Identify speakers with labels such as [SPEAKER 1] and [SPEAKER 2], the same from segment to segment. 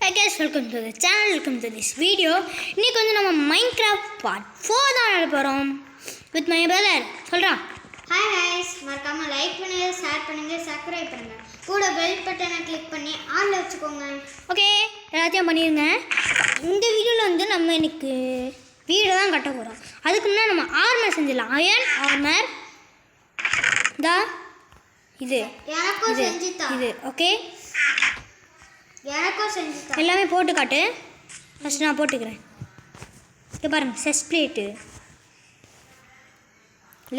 [SPEAKER 1] Hi guys, welcome to the channel, welcome to this video. இன்னைக்கு வந்து நம்ம Minecraft part 4 தான் ஆட போறோம் with my brother. சொல்றா.
[SPEAKER 2] Hi guys, மறக்காம லைக் பண்ணுங்க, ஷேர் பண்ணுங்க, சப்ஸ்கிரைப் பண்ணுங்க. கூட பெல் பட்டனை கிளிக் பண்ணி ஆல்ல வச்சுக்கோங்க.
[SPEAKER 1] ஓகே, எல்லாத்தையும் பண்ணிருங்க. இந்த வீடியோல வந்து நம்ம இன்னைக்கு வீடு தான் கட்ட போறோம். அதுக்கு முன்னாடி நம்ம ஆர்மர் செஞ்சிடலாம். Iron armour. இது
[SPEAKER 2] எனக்கும் செஞ்சிட்டா.
[SPEAKER 1] இது ஓகே.
[SPEAKER 2] எனக்கும் செஞ்சிட்டா.
[SPEAKER 1] எல்லாமே போட்டு காட்டு. ஃபர்ஸ்ட் நான் போட்டுக்கிறேன். இங்க பாருங்க, செஸ்ட் பிளேட்,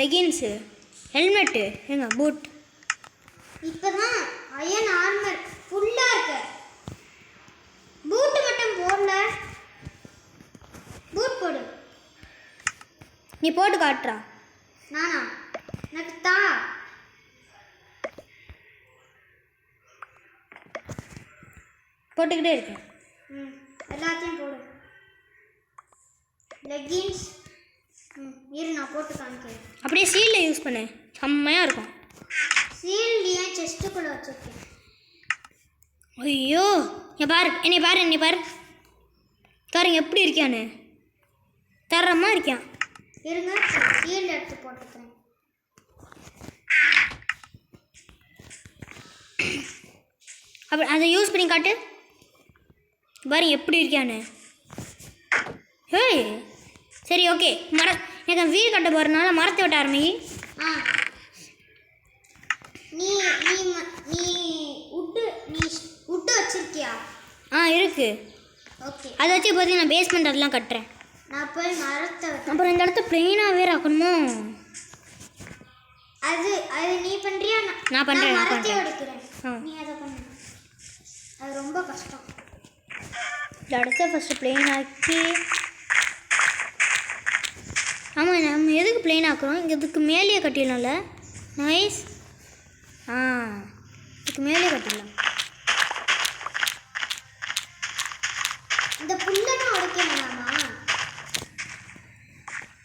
[SPEAKER 1] லெகின்ஸ், ஹெல்மெட், ஏங்க பூட்.
[SPEAKER 2] இப்பதான் அயன் ஆர்மர் ஃபுல்லா இருக்கு. பூட் மட்டும் போடல. பூட் போடு.
[SPEAKER 1] நீ போட்டு காட்டுறா.
[SPEAKER 2] நானா? எனக்கு தா.
[SPEAKER 1] போட்டுக்கிட்டே இருக்கேன்.
[SPEAKER 2] எல்லாத்தையும் போடு. லெகின்ஸ் இரு நான் போட்டு காமிக்கிறேன்.
[SPEAKER 1] அப்படியே சீல்ல யூஸ் பண்ணு, செம்மையாக இருக்கும்.
[SPEAKER 2] சீல் ஏன் செஸ்ட்டுக்குள்ளே வச்சுருக்கேன்?
[SPEAKER 1] ஐயோ, என்னை பாரு பாருங்க எப்படி இருக்கியான்னு. தரமாக இருக்கான்.
[SPEAKER 2] இருங்க, சீல் எடுத்து போட்டுக்கிறேன்.
[SPEAKER 1] அப்படி அதை யூஸ் பண்ணி காட்டு. பாருங்க எப்படி இருக்கியான்னு. ஏய் சரி ஓகே. எனக்கு வீடு கட்ட போகிறதுனால மரத்தை விட்ட ஆரம்பி.
[SPEAKER 2] நீ நீ நீ உட்டு வச்சிருக்கியா?
[SPEAKER 1] இருக்கு.
[SPEAKER 2] ஓகே,
[SPEAKER 1] அதை வச்சு பார்த்தீங்கன்னா நான் பேஸ்மெண்ட் அதெல்லாம் கட்டுறேன்.
[SPEAKER 2] நான் போய் மரத்தை
[SPEAKER 1] அப்புறம் இந்த இடத்த பிளெயினாக வேறு ஆக்கணுமோ?
[SPEAKER 2] அது நீ பண்ணுறியா?
[SPEAKER 1] நான் பண்ணுறேன்.
[SPEAKER 2] மரத்தை எடுக்கிறேன். நீ அதை பண்ணு. அது ரொம்ப கஷ்டம்.
[SPEAKER 1] இந்த இடத்த ஃபஸ்ட்டு பிளெயின் ஆக்கி. ஆமாம், நம்ம எதுக்கு பிளெயின் ஆக்குறோம்? இங்கே இதுக்கு மேலேயே கட்டிடலாம்ல. நைஸ். இதுக்கு மேலே கட்டிடலாம்.
[SPEAKER 2] இந்த புல்லெல்லாம் உடைக்கணுமாமா?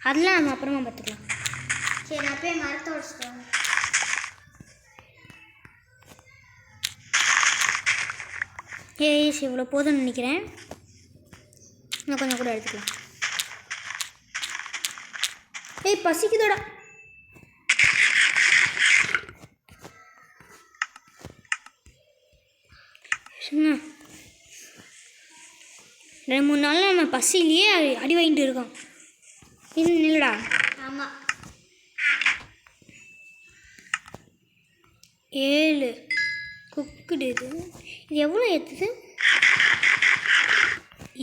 [SPEAKER 1] அதெல்லாம் நம்ம அப்புறமா பார்த்துக்கலாம்.
[SPEAKER 2] சரி, நான் போய் மரத்தை உடைச்சிட்டேன்.
[SPEAKER 1] ஏஸ் இவ்வளோ போதும்னு நினைக்கிறேன். இன்னும் கொஞ்சம் கூட எடுத்துக்கலாம். ஏய் பசிக்குதோட. சும்மா 2-3 நாளில் நம்ம பசியிலேயே அடி வாங்கிட்டு இருக்கோம். இன்னும் இல்லைடா.
[SPEAKER 2] ஆமாம்,
[SPEAKER 1] 7 குக்குடு. இது எவ்வளோ ஏற்றுது?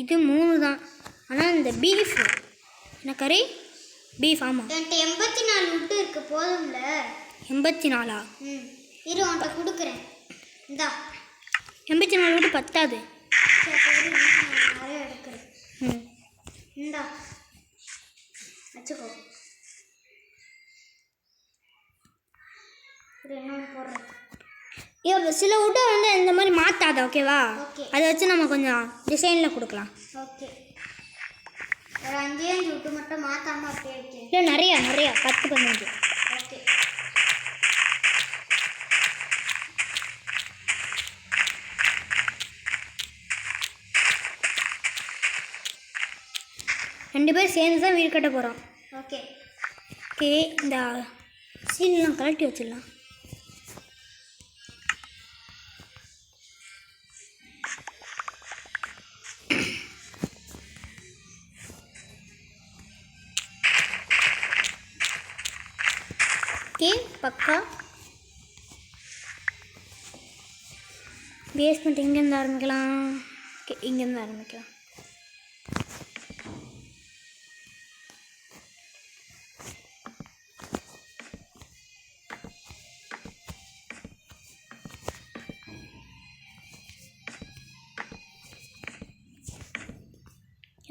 [SPEAKER 1] இது 3 தான். ஆனால் இந்த பீஃப் என்ன கறி? பீஃப். ஆமாம்,
[SPEAKER 2] என்கிட்ட 84 உட்டு இருக்கு. போதும்ல?
[SPEAKER 1] 84.
[SPEAKER 2] இரு உன்கிட்ட கொடுக்குறேன். இந்தா.
[SPEAKER 1] 84 விட்டு பத்தாது.
[SPEAKER 2] சரி, நான் நிறைய எடுக்கிறேன். இந்தா வச்சுக்கோ. இது இன்னொன்று போடுறேன்.
[SPEAKER 1] சில விட்டை வந்து இந்த மாதிரி மாற்றாத, ஓகேவா?
[SPEAKER 2] ஓகே,
[SPEAKER 1] அதை வச்சு நம்ம கொஞ்சம் டிசைனில் கொடுக்கலாம்.
[SPEAKER 2] ஓகே. ஒரு 5 விட்டு மட்டும் மாற்றாமல் அப்படியே வைக்கிறேன்.
[SPEAKER 1] இல்லை நிறையா 10-15.
[SPEAKER 2] ஓகே,
[SPEAKER 1] ரெண்டு பேரும் சேர்ந்து தான் வீடு கட்ட போகிறோம்.
[SPEAKER 2] ஓகே.
[SPEAKER 1] ஓகே, இந்த சீல்லாம் கலட்டி வச்சிடலாம். ஓகே, பக்கா. பேஸ்மெண்ட் இங்கேருந்து ஆரம்பிக்கலாம். ஓகே, இங்கேருந்து ஆரம்பிக்கலாம்.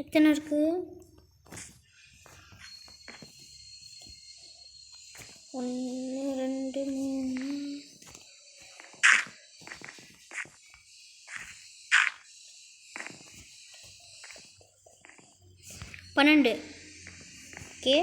[SPEAKER 1] எத்தனை இருக்கு? 1 2 3 12. ஓகே,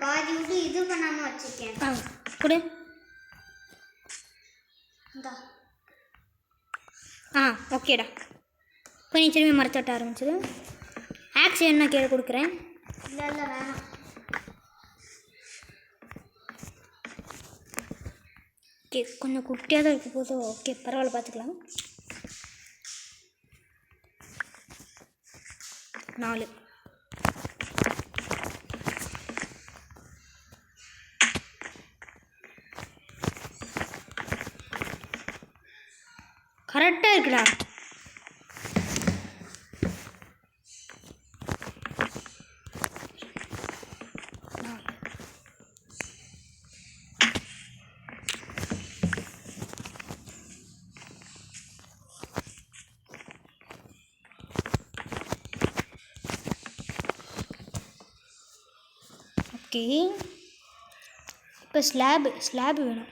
[SPEAKER 2] பாதி விட்டு இது பண்ணாமல் வச்சுருக்கேன்.
[SPEAKER 1] கொடு.
[SPEAKER 2] இந்தா.
[SPEAKER 1] ஓகேடா. இப்போ நீ திரும்பி மரத்தை வெட்ட ஆரம்பிச்சிடு. ஆக்சிஜன் நான் கீழே கொடுக்குறேன்.
[SPEAKER 2] இல்லை வேணாம்.
[SPEAKER 1] ஓகே, கொஞ்சம் குட்டியாக தான் இருக்க போதும். ஓகே, பரவாயில்ல, பார்த்துக்கலாம். 4. கரெக்டாக இருக்குடா. ஓகே, இப்போ ஸ்லாப் வேணும்.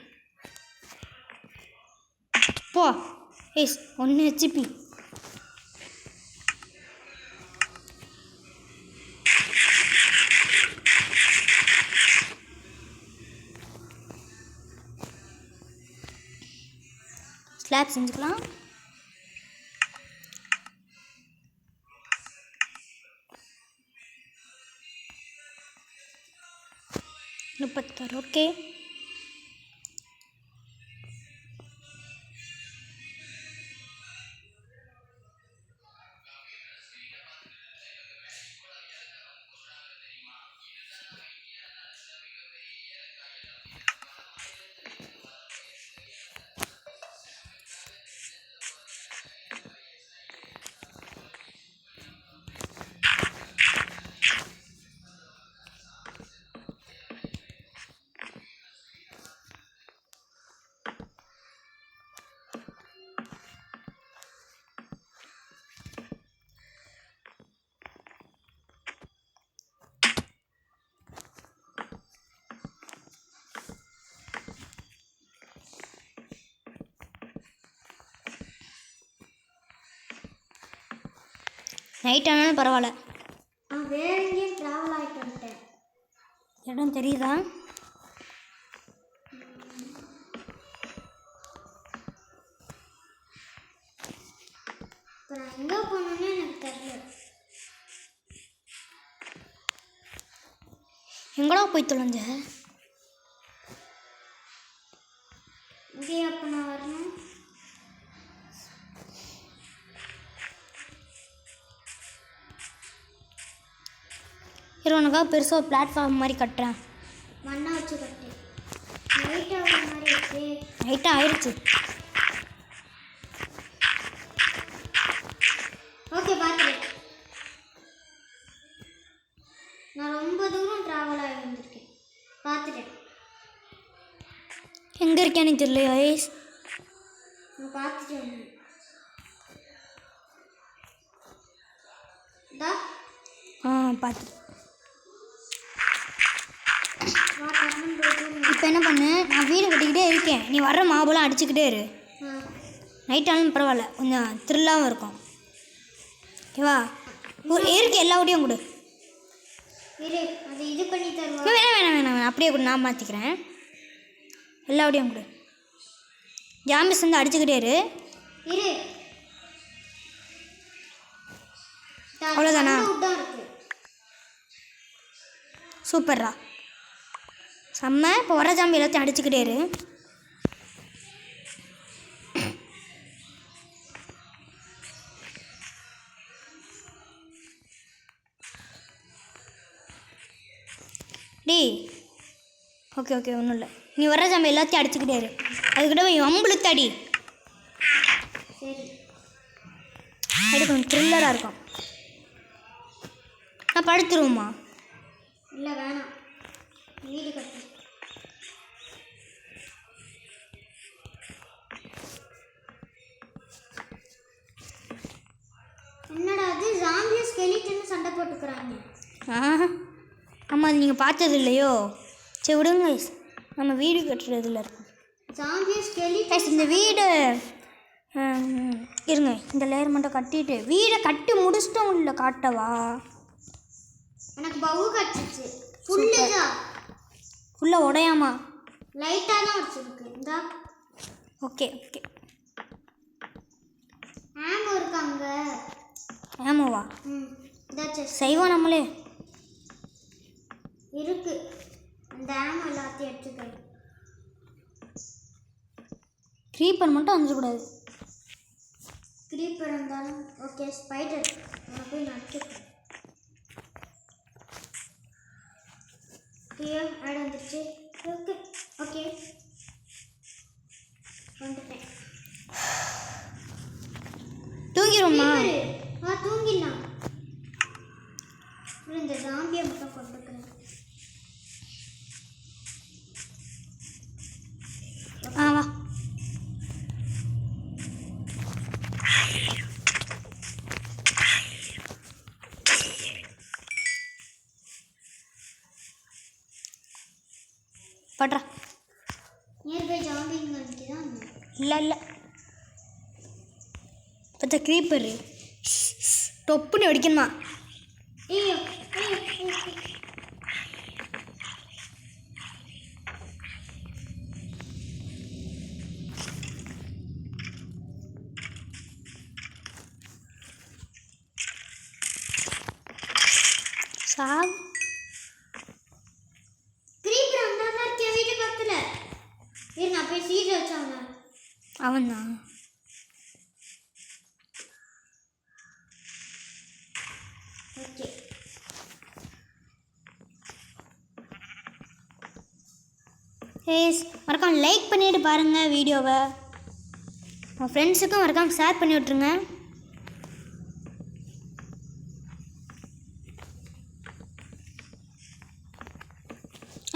[SPEAKER 1] போ. 1 HP. ஸ்லாப் செஞ்சுக்கலாம். முப்பத்தாறு. ஓகே, நைட் ஆனாலும் பரவாயில்ல.
[SPEAKER 2] வேற எங்கேயும் ட்ராவல் ஆகிட்டு வந்துட்டேன்.
[SPEAKER 1] இடம் தெரியுதா?
[SPEAKER 2] இப்போ நான் எங்கே போகணுன்னு எனக்கு தெரியல.
[SPEAKER 1] எங்கடா போய் தொலைஞ்ச?
[SPEAKER 2] இங்கே அப்போ நான் வரணும்.
[SPEAKER 1] உனக்காக பெருசாக ஒரு பிளாட்ஃபார்ம் மாதிரி கட்டுறேன்.
[SPEAKER 2] மண்ணை வச்சு கட்டு. நைட் ஆகிற மாதிரி இருக்கு.
[SPEAKER 1] நைட்டாக ஆயிடுச்சு.
[SPEAKER 2] ஓகே, பார்த்துறேன். நான் ரொம்ப தூரம் ட்ராவல் ஆகி வந்திருக்கேன். பார்த்துட்டேன்.
[SPEAKER 1] எங்கே இருக்கேன்னு தெரியல ஐஸ்.
[SPEAKER 2] நான் பார்த்துட்டு வந்தேன்.
[SPEAKER 1] பார்த்து.
[SPEAKER 2] வா, கண்ணன் போய்
[SPEAKER 1] இப்போ என்ன பண்ணு, நான் வீடு கட்டிக்கிட்டே இருக்கேன். நீ வர்ற மாபெல்லாம் அடிச்சுக்கிட்டே இரு. நைட் ஆனாலும் பரவாயில்ல, கொஞ்சம் த்ரில்லாகவும் இருக்கும். ஓகேவா? இருக்கு, எல்லா வீட்டையும் கொடு.
[SPEAKER 2] இரு, அது இது பண்ணி தருவா.
[SPEAKER 1] வேணாம், அப்படியே கொடு, நான் மாற்றிக்கிறேன். எல்லா வீட்டையும் கொடு. ஜாம்பிஸ் வந்து அடிச்சுக்கிட்டே இரு.
[SPEAKER 2] இரு,
[SPEAKER 1] அவ்வளோதானா?
[SPEAKER 2] இருக்கு.
[SPEAKER 1] சூப்பர்ரா, செம்ம. இப்போ வர ஜாம்பி எல்லாத்தையும் அடிச்சுக்கிட்டே இரு. டேய், ஓகே ஒன்றும் இல்லை. நீ வர ஜாம்பி எல்லாத்தையும் அடிச்சுக்கிட்டே இரு. அதுக்கிட்ட வம்புழுத்து அடி. அது கொஞ்சம் த்ரில்லராக இருக்கும். நான் படுத்துருவோமா?
[SPEAKER 2] இல்லை, வேணாம். வீடு கட்டு. என்னடா அது, ஜாம்பியும் ஸ்கெலிட்டனும் சண்டை போட்டுக்கிறாங்க.
[SPEAKER 1] ஆமாம், அது நீங்கள் பார்த்தது இல்லையோ? சரி விடுங்க, நம்ம வீடு கட்டுறதுல இருக்கும்.
[SPEAKER 2] ஜாம்பியும் ஸ்கெலிட்டன்.
[SPEAKER 1] இந்த வீடு இருங்க, இந்த லேயர் மட்டும் கட்டிட்டு வீடை கட்டி முடிச்சிட்டோம். இல்லை காட்டவா?
[SPEAKER 2] எனக்கு பவு கட்டுச்சு. ஃபுல்லு தான்.
[SPEAKER 1] ஃபுல்லாக உடையாமா?
[SPEAKER 2] லைட்டாக தான் வச்சுருக்கு. இந்தா
[SPEAKER 1] ஓகே ஓகே.
[SPEAKER 2] ஆமோ இருக்காங்க.
[SPEAKER 1] ஆமாவா?
[SPEAKER 2] இதாச்சும்
[SPEAKER 1] செய்வோம் நம்மளே.
[SPEAKER 2] இருக்கு. அந்த ஆமோ எல்லாத்தையும் எடுத்துக்க.
[SPEAKER 1] க்ரீப்பர் மட்டும் வந்துடக்கூடாது.
[SPEAKER 2] க்ரீப்பர் இருந்தாலும் ஓகே. ஸ்பைடர் நான் போய் நட்டுக்கிறேன். ஐயோ ஆடு வந்துடுச்சு. ஓகே ஓகே வந்துட்டேன்.
[SPEAKER 1] தூங்கிடுவோம்மா?
[SPEAKER 2] தூங்கிடலாம். இந்த ஜாம்பியை மட்டும் கொண்டுக்கிறேன்.
[SPEAKER 1] வா. பட்றா.
[SPEAKER 2] நியர்பை ஜாம்பிங் தான்.
[SPEAKER 1] இல்லை பார்த்தா க்ரீப்பரு டொப்புன்னு அடிக்கணுமா?
[SPEAKER 2] ஐயோ
[SPEAKER 1] சாக்
[SPEAKER 2] க்ரீப்பர் அங்கே தான் இருக்கே வீட்டு பக்கத்தில். இரு நான் போய் சீட் வச்சாங்க.
[SPEAKER 1] அவன் தான்.
[SPEAKER 2] ஓகே
[SPEAKER 1] ஏஸ் மறக்காம லைக் பண்ணிட்டு பாருங்கள் வீடியோவை. உங்கள் ஃப்ரெண்ட்ஸுக்கும் மறக்காம ஷேர் பண்ணி விட்ருங்க.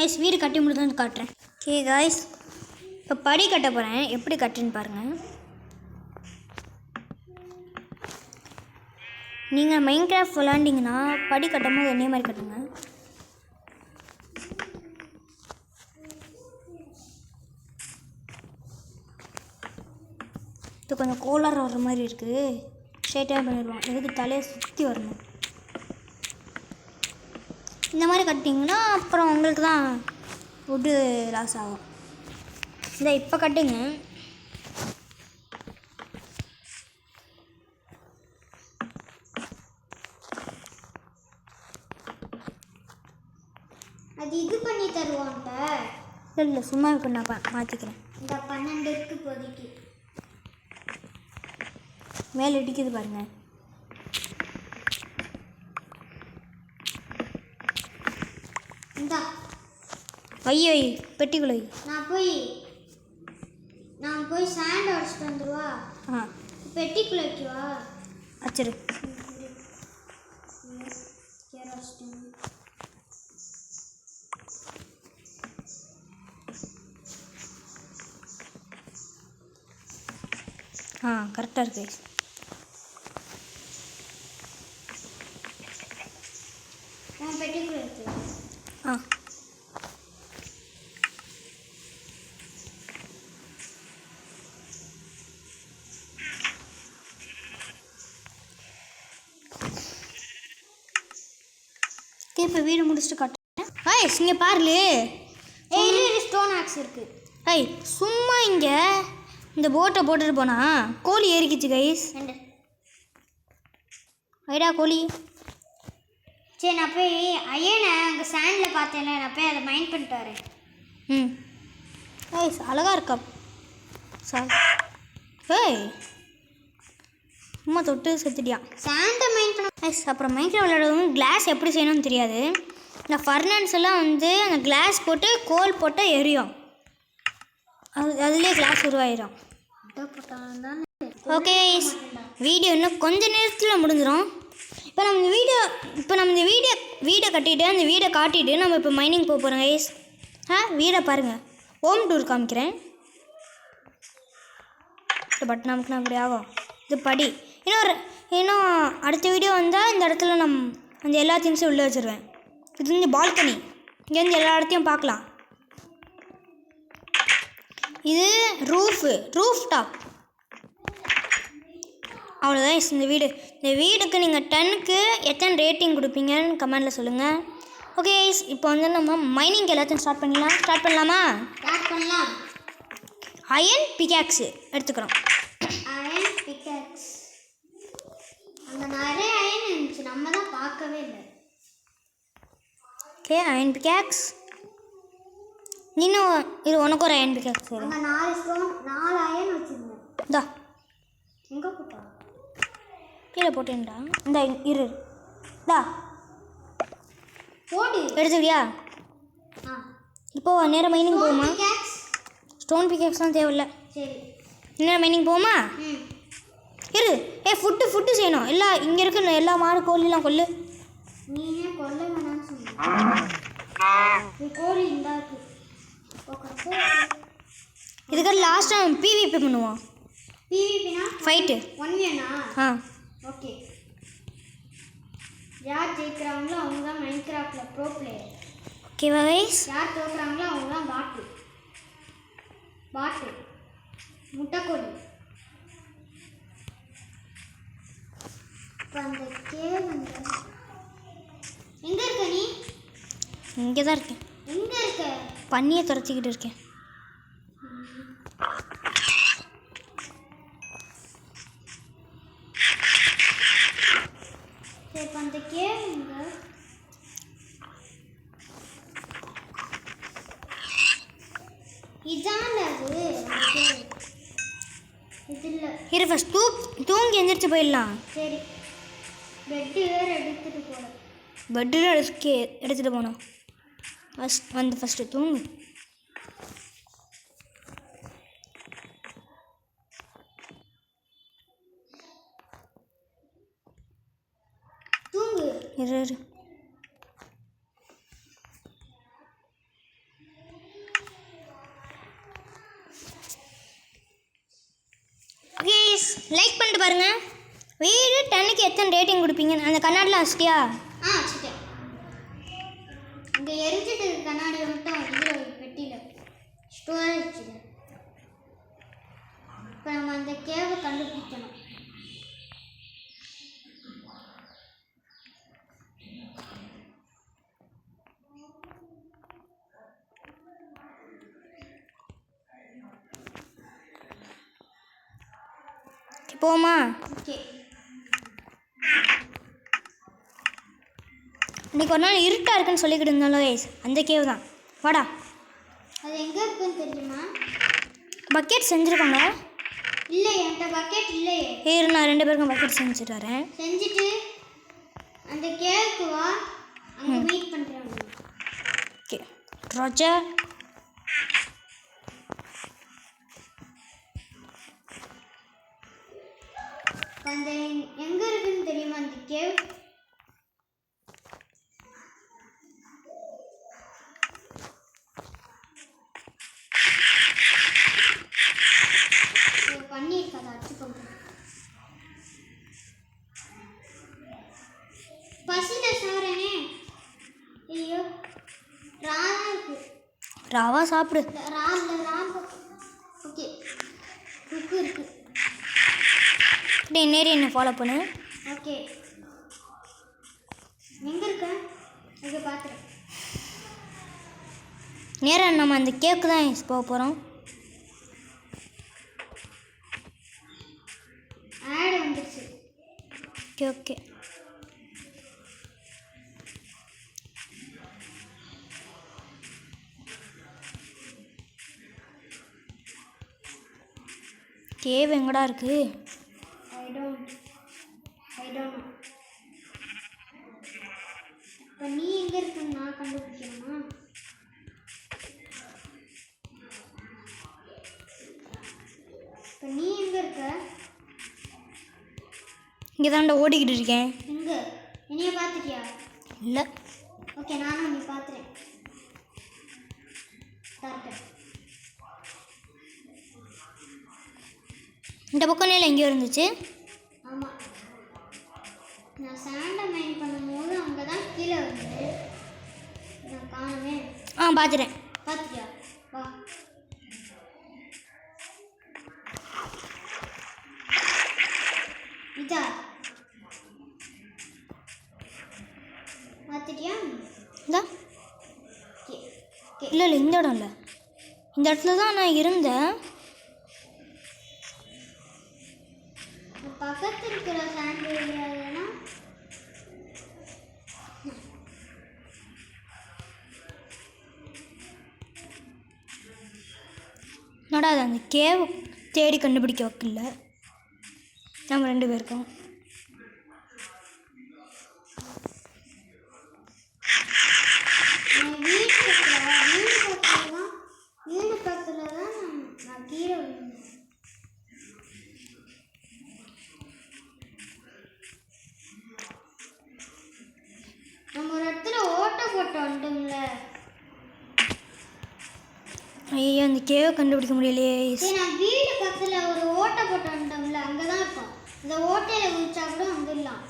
[SPEAKER 1] ஐஸ் வீடு கட்டி முடிச்சு காட்டுறேன். ஓகே காய்ஸ், இப்போ படி கட்ட போகிறேன். எப்படி கட்டுன்னு பாருங்கள். நீங்கள் மைன்கிராஃப்ட் விளாண்டிங்கன்னா படி கட்டும் போது என்னே மாதிரி கட்டுங்க. இது கொஞ்சம் கோளாறு வர்ற மாதிரி இருக்குது. ஸ்ட்ரெயிட்டாக பண்ணிடுவோம். எதுக்கு தலையை சுற்றி வரணும். இந்த மாதிரி கட்டிங்கன்னா அப்புறம் உங்களுக்கு தான் வுட்டு லாஸ் ஆகும். இதை இப்போ கட்டுங்க.
[SPEAKER 2] அது இது பண்ணி தருவான்ட்ட.
[SPEAKER 1] இல்லை சும்மா இப்போ நான் மாற்றிக்கிறேன்.
[SPEAKER 2] இந்த 12 இருக்கு இப்போதைக்கு.
[SPEAKER 1] மேலே இடிக்குது பாருங்கள்.
[SPEAKER 2] இந்தா
[SPEAKER 1] ஐயோ பெட்டிக்குள்ளே
[SPEAKER 2] நான் போய் சாண்ட் அடிச்சுட்டு வந்துடுவா. பெட்டிக்குள்ள வைக்குவா.
[SPEAKER 1] வச்சிரு. கரெக்டாக இருக்கு.
[SPEAKER 2] பெட்டிக்குள்ள இருக்கு.
[SPEAKER 1] இப்போ வீடு முடிச்சுட்டு காட்டுறேன். ஐஸ் இங்கே பாருலு.
[SPEAKER 2] ஸ்டோன் ஆக்ஸ் இருக்கு.
[SPEAKER 1] ஐய் சும்மா இங்கே இந்த போட்டை போட்டுட்டு போனா கோழி ஏறிக்கிச்சு கைஸ். ஐடா கோழி.
[SPEAKER 2] சரி நான் போய் ஐயனை அங்கே சாண்டில் பார்த்தேன்ல, நான் போய் அதை மைண்ட் பண்ணிட்டு வரேன்.
[SPEAKER 1] ஐஸ் அழகாக இருக்கா சார். ஏய் சும்மா தொட்டு செத்துட்டியான்.
[SPEAKER 2] சாண்டை மைண்ட் பண்ண.
[SPEAKER 1] ஐஸ் அப்புறம் மைக்ரோ விளையாடுறவங்க கிளாஸ் எப்படி செய்யணும்னு தெரியாது. இந்த ஃபர்னான்ஸ் எல்லாம் வந்து அந்த கிளாஸ் போட்டு கோல் போட்டால் எரியும். அதுலேயே கிளாஸ் உருவாயிடும். ஓகே வீடியோ இன்னும் கொஞ்சம் நேரத்தில் முடிஞ்சிடும். இப்போ நம்ம இந்த வீடை கட்டிட்டு அந்த வீடை காட்டிட்டு நம்ம இப்போ மைனிங் போக போகிறோம் கைஸ். வீடை பாருங்கள். ஹோம் டூர் காமிக்கிறேன். பட் நமக்கு அப்படி ஆகும். இது படி. இன்னும் அடுத்த வீடியோ வந்தால் இந்த இடத்துல அந்த எல்லா திங்ஸும் உள்ளே வச்சுருவேன். இது வந்து பால்கனி. இங்கேருந்து எல்லா இடத்தையும் பார்க்கலாம். இது ரூஃப் டாப். அவ்வளோதான் இந்த வீடுக்கு நீங்கள் 10க்கு எத்தனை ரேட்டிங் கொடுப்பீங்கன்னு கமெண்டில் சொல்லுங்கள். ஓகே இப்போ வந்து நம்ம மைனிங் எல்லாத்தையும் ஸ்டார்ட் பண்ணலாமா
[SPEAKER 2] ஸ்டார்ட் பண்ணலாம்.
[SPEAKER 1] அயன் பிகாக்ஸு எடுத்துக்கிறோம்.
[SPEAKER 2] Iron pickaxe. அங்கே நிறைய அயன் இருந்துச்சு, நம்ம தான் பார்க்கவே இல்லை.
[SPEAKER 1] Okay iron pickaxe. நீனும் இது உனக்கு ஒரு அயன் பிகாக்ஸ் வரும்.
[SPEAKER 2] அங்கே 4 ஸ்டோன் 4 அயன் வச்சுருந்தேன்.
[SPEAKER 1] இந்தா
[SPEAKER 2] எங்கே போட்டா?
[SPEAKER 1] கீழே போட்டேன்டா. இந்த இரு இந்தா
[SPEAKER 2] போடு.
[SPEAKER 1] எடுத்துக்கிறியா?
[SPEAKER 2] ஆ
[SPEAKER 1] இப்போ நேரம் மைனிங் போகுமா?
[SPEAKER 2] பிக்காக்ஸ்.
[SPEAKER 1] ஸ்டோன் பிகாக்ஸ்லாம் தேவையில்ல.
[SPEAKER 2] சரி.
[SPEAKER 1] நேரம் மைனிங் போகுமா?
[SPEAKER 2] ம்.
[SPEAKER 1] இரு. ஃபுட்டு செய்யணும். எல்லாம் இங்கே இருக்கிற எல்லா மாடு கோழிலாம் கொல்லு.
[SPEAKER 2] நீயே கொல்ல வேணாம்னு சொன்ன. கோழி இந்தாக்கு.
[SPEAKER 1] இதுக்கு லாஸ்ட்டாக பிவிபி பண்ணுவோம்.
[SPEAKER 2] பிவிபினா
[SPEAKER 1] ஃபைட்டு
[SPEAKER 2] 1v1.
[SPEAKER 1] ஆ
[SPEAKER 2] ஓகே. யார் ஜெயிக்கிறாங்களோ அவங்க தான் மைன்கிராஃப்டில் ப்ரோ பிளேயர்.
[SPEAKER 1] ஓகேவா கைஸ்?
[SPEAKER 2] யார் தோக்குறாங்களோ அவங்க தான் பாட்டு முட்டைக்கோழி. இப்போ அந்த கேவ் எங்கே இருக்க நீ?
[SPEAKER 1] இங்கே தான் இருக்கேன்.
[SPEAKER 2] எங்கே இருக்க?
[SPEAKER 1] பண்ணியை துரத்திக்கிட்டு இருக்கேன்.
[SPEAKER 2] சரி இப்போ அந்த கேவ் எங்க? இதான் அது இது இல்லை.
[SPEAKER 1] இரு ஃபஸ்ட் தூங்கி எந்திரிச்சு போயிடலாம்.
[SPEAKER 2] சரி பெட்டு வேறு எடுத்துகிட்டு போகல.
[SPEAKER 1] பெட்டில் எடுத்துகிட்டு போனோம். ஃபஸ்ட்டு தூங்கு.
[SPEAKER 2] தூங்கு.
[SPEAKER 1] இரு லைக் பண்ணிட்டு பாருங்க. வீடு 10க்கு எத்தனை ரேட்டிங் கொடுப்பீங்க? அந்த கண்ணாடியில் வச்சிட்டியா?
[SPEAKER 2] வச்சுட்டேன். இங்கே எரிஞ்சிட்டு கண்ணாடியை மட்டும் இதில் பெட்டியில் ஸ்டோரேஜ் வச்சுட்டேன். இப்போ நம்ம அந்த கேவை கண்டுபிடிக்கணும்.
[SPEAKER 1] போமா?
[SPEAKER 2] ஓகே.
[SPEAKER 1] இன்னைக்கு ஒரு நாள் இருட்டாக இருக்குன்னு சொல்லிக்கிட்டு இருந்தாலும் கைஸ் அந்த கேவ் தான். வாடா.
[SPEAKER 2] அது எங்கே இருக்குன்னு தெரியுமா?
[SPEAKER 1] பக்கெட் செஞ்சுருக்காங்க.
[SPEAKER 2] இல்லை என்கிட்ட பக்கெட் இல்லையே.
[SPEAKER 1] இரு நான் 2 பேருக்கும் பக்கெட் செஞ்சுட்டு வரேன்.
[SPEAKER 2] செஞ்சுட்டு அந்த கேவுக்கு வா, அங்கே மீட் பண்ணுறேன்.
[SPEAKER 1] Okay Roger.
[SPEAKER 2] அந்த எங்கே இருக்குன்னு தெரியுமா அந்த கேவ்? பண்ணியிருக்காத அடிச்சு கொண்டு பசில சாரனே. ஐயோ ராவா இருக்கு.
[SPEAKER 1] ராவா சாப்பிடு.
[SPEAKER 2] ராவா. ஓகே குக்கு இருக்கு.
[SPEAKER 1] நேரே என்ன ஃபாலோ பண்ணு.
[SPEAKER 2] ஓகே எங்கே இருக்க? இங்கே பார்த்துறேன்.
[SPEAKER 1] நேராக நம்ம அந்த கேக்கு தான் போக போகிறோம்.
[SPEAKER 2] ஆட் வந்துருச்சு.
[SPEAKER 1] ஓகே ஓகே கேவ் எங்கடா இருக்கு?
[SPEAKER 2] I don't know. இப்போ நீ எங்கே இருக்குன்னு நான் கண்டுபிடிக்கணுமா? இப்போ நீ எங்கே இருக்க?
[SPEAKER 1] இங்கே தாண்டா ஓடிக்கிட்டு இருக்கேன்.
[SPEAKER 2] எங்கே? என்னைய பார்த்துட்டியா?
[SPEAKER 1] இல்லை.
[SPEAKER 2] ஓகே நானும் நீ பார்த்துறேன். கரெக்டாக
[SPEAKER 1] இந்த பக்கம் நேரில் எங்கேயோ இருந்துச்சு.
[SPEAKER 2] ஆமாம் நான் சாண்டை மைன் பண்ணும்போது அங்கே தான் கீழே வந்து நான் காணுமே.
[SPEAKER 1] பார்த்துட்டேன்.
[SPEAKER 2] பார்த்துட்டியா? வா. இதா பார்த்துட்டியா?
[SPEAKER 1] இதா இல்லை இல்லை இந்த இடம் இல்லை, இந்த இடத்துல தான் நான் இருந்தேன்.
[SPEAKER 2] பக்கத்தில் இருக்கிற சாண்ட் ஏரியானா
[SPEAKER 1] நடாது அந்த கேவ் தேடி கண்டுபிடிக்க வைக்கல நம்ம 2 பேருக்கும்.
[SPEAKER 2] வீடு பக்கத்தில் தான் நான் கீழே விழுந்தேன். நம்ம ஒரு இடத்துல ஓட்டை போட்டு வந்துட்டோம்ல.
[SPEAKER 1] ஐயோ அந்த கேவை கண்டுபிடிக்க முடியலையே.
[SPEAKER 2] சரி, நான் வீடு பக்கத்தில் ஒரு ஓட்டை போட்டு வந்துட்டோம்ல, அங்கே தான் இருக்கும். இந்த ஓட்டையில் குதிச்சா கூட வந்துடலாம்.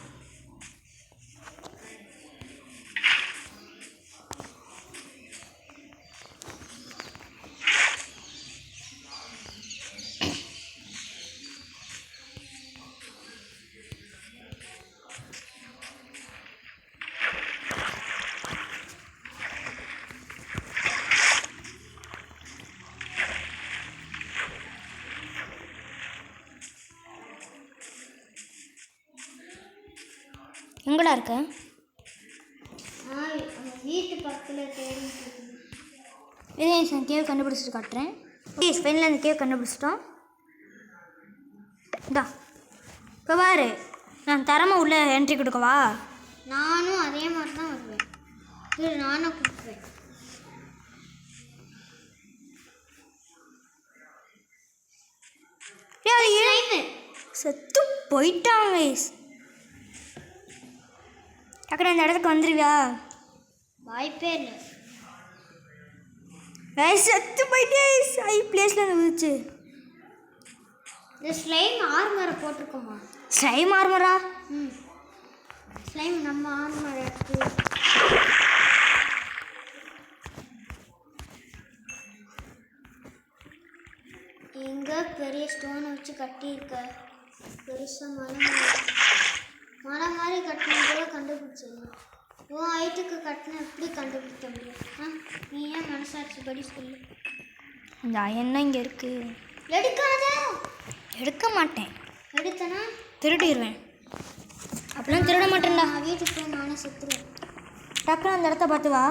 [SPEAKER 1] எங்கடா இருக்க?
[SPEAKER 2] வீட்டு பக்கத்தில் தேடி
[SPEAKER 1] இதே நான் கேவ் கண்டுபிடிச்சிட்டு காட்டுறேன். ஓகே ஸ்பெயினில் அந்த கேவ் கண்டுபிடிச்சிட்டோம். இதா இப்போ பாரு, நான் தரமாக உள்ள என்ட்ரி கொடுக்கவா?
[SPEAKER 2] நானும் அதே மாதிரி தான் வருவேன். சரி, நானும் கொடுக்குறேன்.
[SPEAKER 1] செத்து போயிட்டாங்க. அக்கடா இந்த இடத்துக்கு வந்துருவியா?
[SPEAKER 2] வாய்ப்பே இல்லை.
[SPEAKER 1] செத்து போயிட்டே ஐ பிளேஸில் இருந்துச்சு.
[SPEAKER 2] இந்த ஸ்லைம் ஆர்மரை போட்டிருக்கோமா?
[SPEAKER 1] ஸ்லைம் ஆர்மரா?
[SPEAKER 2] ம், ஸ்லைம் நம்ம ஆர்மர் எடுத்து எங்கே பெரிய ஸ்டோனை வச்சு கட்டியிருக்க. பெருசாக மலை மாதிரி கட்டின கூட கண்டுபிடிச்சிடலாம். உன் ஹைட்டுக்கு கட்டின எப்படி கண்டுபிடிக்க முடியும்? நீ ஏன் மனசாட்சி படி சொல்லு.
[SPEAKER 1] இந்த அயன் தான் இங்கே இருக்குது.
[SPEAKER 2] எடுக்காத.
[SPEAKER 1] எடுக்க மாட்டேன்.
[SPEAKER 2] எடுத்தனா
[SPEAKER 1] திருடிடுவேன். அப்படிலாம் திருட மாட்டேன்டா.
[SPEAKER 2] வீட்டுக்கு போய் நானே செத்துருவேன்.
[SPEAKER 1] டக்குனு அந்த இடத்த பார்த்து வா.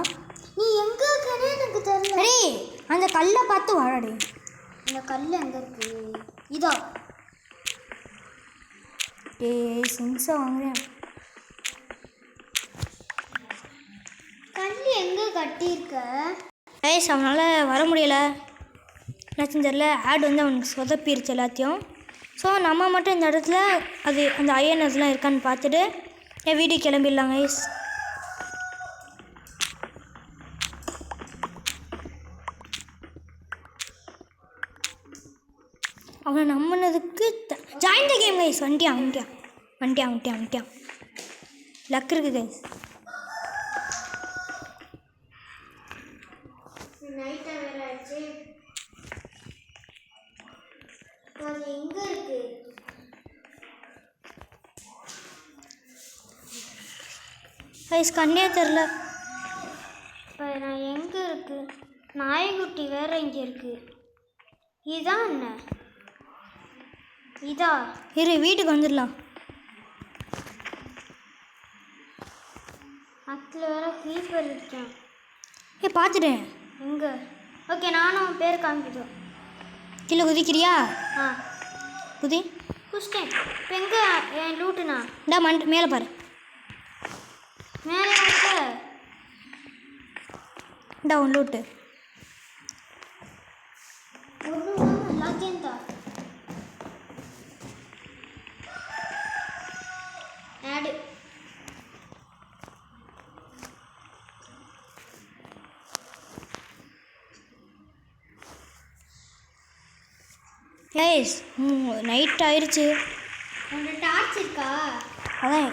[SPEAKER 2] நீ எங்கே இருக்கனே எனக்கு தெரியல.
[SPEAKER 1] சரி அந்த கல்லை பார்த்து வாழடி.
[SPEAKER 2] அந்த கல் எங்கே இருக்கு? இதோ.
[SPEAKER 1] ஏய் சிங்ஸா வாங்குறேன்.
[SPEAKER 2] கல் எங்கே கட்டியிருக்க?
[SPEAKER 1] ஐஸ் அவனால் வர முடியல. என்னாச்சுன்னு தெரியல. ஆட் வந்து அவனுக்கு சொதப்பிடுச்சு எல்லாத்தையும். ஸோ நம்ம மட்டும் இந்த இடத்துல அது அந்த அயன் அதெல்லாம் இருக்கான்னு பார்த்துட்டு என் வீட்டுக்கு கிளம்பிடலாங்க ஐஸ். அவனை நம்பினதுக்கு ஜாயின் த கேம் கைஸ். வந்துட்டியான். லக் இருக்கு கைஸ்.
[SPEAKER 2] நைட்டாக வேற ஆச்சு. அது எங்கே இருக்கு?
[SPEAKER 1] கைஸ் கண்ணே தெரில.
[SPEAKER 2] இப்போ நான் எங்கே இருக்கு? நாய்க்குட்டி வேற இங்கே இருக்கு. இதான் என்ன? இதா?
[SPEAKER 1] இரு வீட்டுக்கு வந்துடலாம்.
[SPEAKER 2] அதில் வேற க்ரீப்பர் இருக்கேன்.
[SPEAKER 1] பார்த்துட்டேன்.
[SPEAKER 2] எங்கே? ஓகே, நானும் பேர் காமிக்கிட்டோம்.
[SPEAKER 1] கீழே குதிக்கிறியா?
[SPEAKER 2] ஆ
[SPEAKER 1] குதி.
[SPEAKER 2] குஷ்டேன். இப்போ எங்கே என் லூட்டுனா?
[SPEAKER 1] இந்தா மேலே பாரு.
[SPEAKER 2] மேலே இருக்க.
[SPEAKER 1] இந்தா உன் லூட்டு.
[SPEAKER 2] எல்லாத்தையும் தான். ஆடு.
[SPEAKER 1] கைஸ் நைட் ஆயிடுச்சு.
[SPEAKER 2] உன்னோட டார்ச் இருக்கா?
[SPEAKER 1] அதான்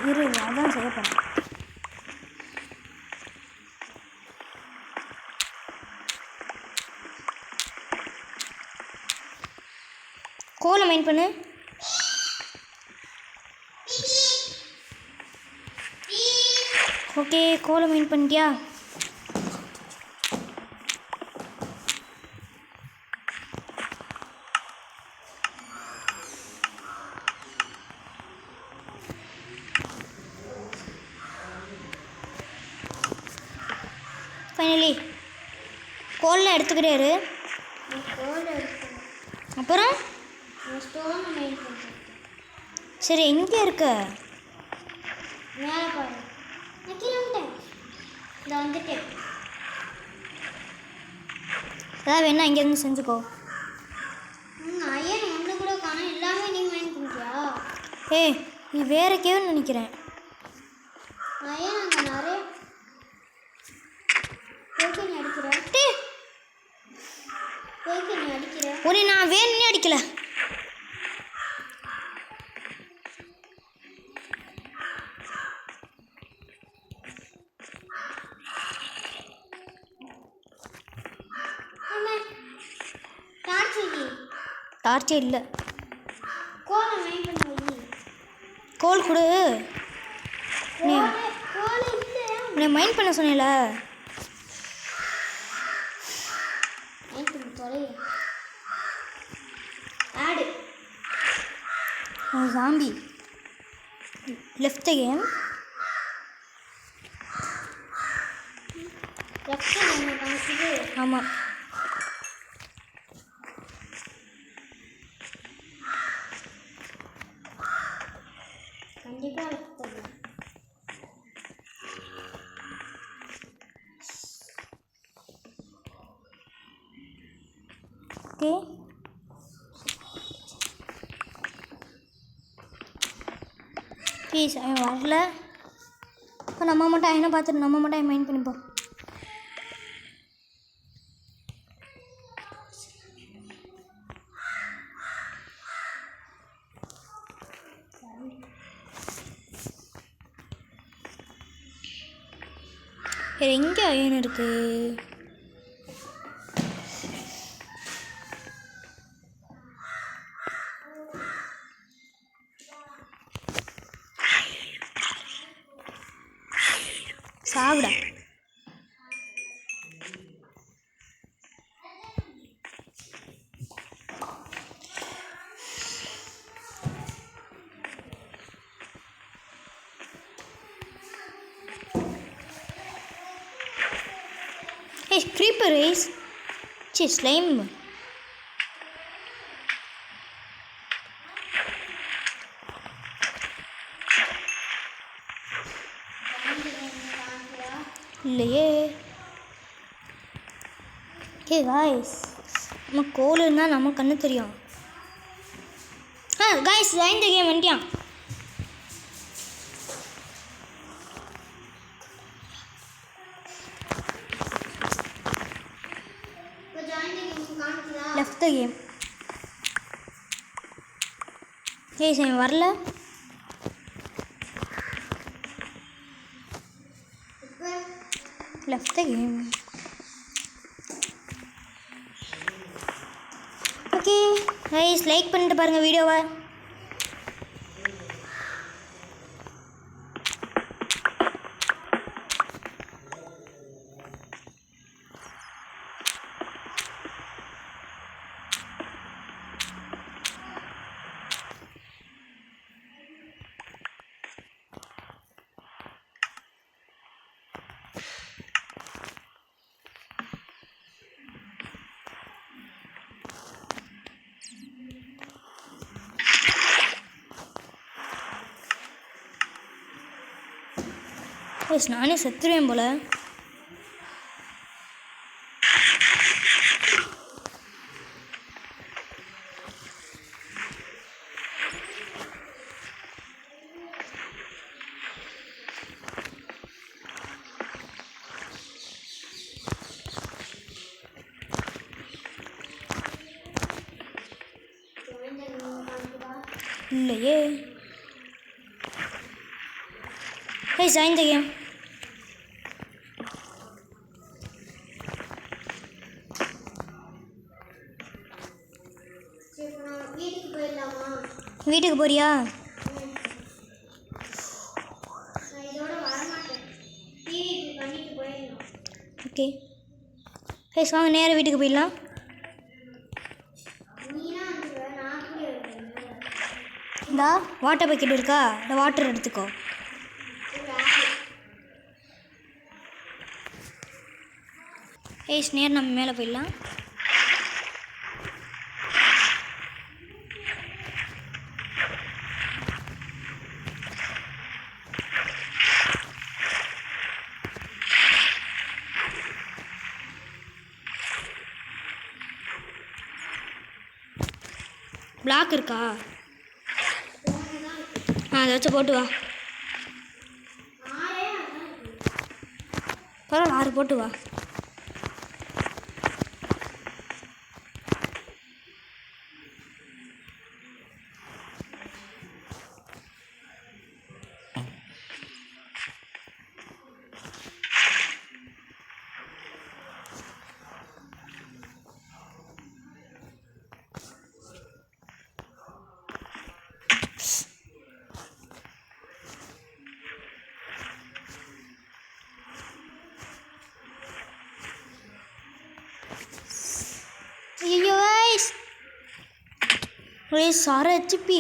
[SPEAKER 1] அதான் செய்ய போகிறேன். கோலை மைண்ட் பண்ணு. ஓகே கோலை மைண்ட் பண்ணிட்டியா? ஃபைனலி கோல்லாம் எடுத்துக்கிட்டாரு.
[SPEAKER 2] கோல் எடுக்கணும்.
[SPEAKER 1] அப்புறம்
[SPEAKER 2] ஸ்டோன் மெயின் பண்ணுறேன்.
[SPEAKER 1] சரி எங்கே இருக்க?
[SPEAKER 2] மேலே பாரு. நான் கீழே வந்துட்டேன். இந்த வந்துட்டேன்.
[SPEAKER 1] ஏதாவது வேணா இங்கேருந்து செஞ்சுக்கோ.
[SPEAKER 2] ஐயன் ஒன்று கூட காணும். எல்லாமே நீ மெயின் பண்ணிட்டியா?
[SPEAKER 1] ஏய் நீ வேற கேவுன்னு நினைக்கிறேன்.
[SPEAKER 2] ஐயன் அங்கே நிறைய பேருக்கு நீ அடிக்கிற. பேருக்கு நீ அடிக்கிற.
[SPEAKER 1] உன்னை நான் வேணும்னே அடிக்கல. டார்ச்சே இல்லை.
[SPEAKER 2] கோலை மெயின் பண்ணி வை.
[SPEAKER 1] கோல் கொடு.
[SPEAKER 2] கோலை இல்லை.
[SPEAKER 1] உன்னை மைண்ட் பண்ண சொன்னேல.
[SPEAKER 2] மெயின் பண்ணி தொலை. ஆடு.
[SPEAKER 1] Zombie left game.
[SPEAKER 2] Left game காமிக்குது.
[SPEAKER 1] ஆமாம்.
[SPEAKER 2] கண்டிப்பாக லெஃப்ட் தரலாம்.
[SPEAKER 1] ஓகே ப்ளீஸ் அவன் வரல. இப்போ நம்ம மட்டும் அவனை பார்த்துட்டு நம்ம மட்டும் அவன் மைண்ட் பண்ணிப்போம். வேறு எங்கே அயன் இருக்குது? சாப்பிட Hey, creeper is slime. இல்லையே. ஹே காய்ஸ், நம்ம கோல் இருந்தால் நம்ம கண்ணு தெரியும். காய்ஸ் இந்த கேம் வந்துட்டியான். Left the game. ஏய் சார் வரல. Left the game. Okay guys, like பண்ணிட்டு பாருங்கள் வீடியோவை. கைஸ் நானே செத்துருவேன் போல. இல்லையே. Hey, join the game. வீட்டுக்கு போறியா? ஓகே கைஸ், வாங்க நேராக வீட்டுக்கு போயிடலாம். இந்தா வாட்டர் பக்கெட் இருக்கா, இந்த வாட்டர் எடுத்துக்கோ. ஏய் நேர் நம்ம மேலே போயிடலாம். பிளாக் இருக்கா? அதை வச்சு போட்டு வா. பரவாயில்ல 6 போட்டு வா. ஐயோ சார ஹெச்பி.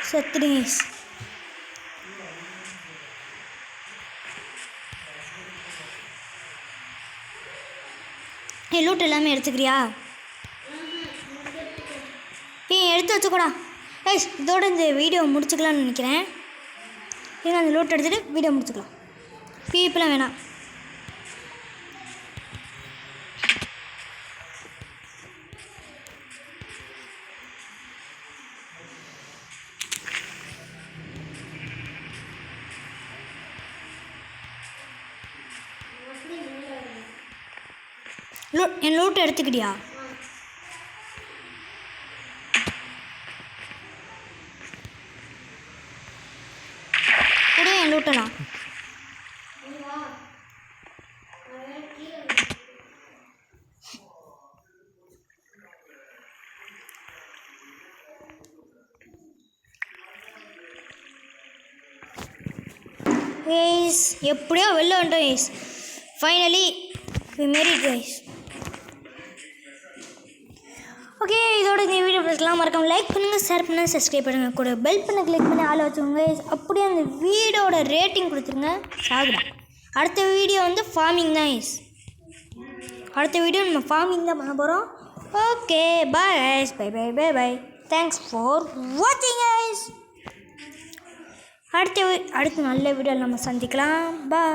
[SPEAKER 1] சத்ரீஸ் லூட் எல்லாமே எடுத்துக்கிறியா? எடுத்து வச்சுக்கூடா. இதோட இந்த வீடியோ முடிச்சுக்கலாம்னு நினைக்கிறேன். ஏன்னா அந்த லூட் எடுத்துகிட்டு வீடியோ முடிச்சுக்கலாம். இப்பெல்லாம் வேணாம். என் லூட் எடுத்துக்கிட்டியா? கூட என் லூட்டலாம். எப்படியோ வெளில வந்துட்டோம். Finally we made it guys. Okay, இதோட இந்த வீடியோ பார்க்கலாம். மறக்காம லைக் பண்ணுங்கள், ஷேர் பண்ணுங்கள், சப்ஸ்கிரைப் பண்ணுங்கள். கூட பெல் பண்ண கிளிக் பண்ணி ஆள வச்சுக்கோங்க. அப்படியே அந்த வீடியோட ரேட்டிங் கொடுத்துருங்க. சாகுடா. அடுத்த வீடியோ வந்து ஃபார்மிங் தான் guys. அடுத்த வீடியோ நம்ம ஃபார்மிங் தான் பண்ண போகிறோம். Okay bye guys. Bye bye bye bye. Thanks for வாட்சிங் guys. அடுத்த நல்ல வீடியோவில் நம்ம சந்திக்கலாம். பாய்.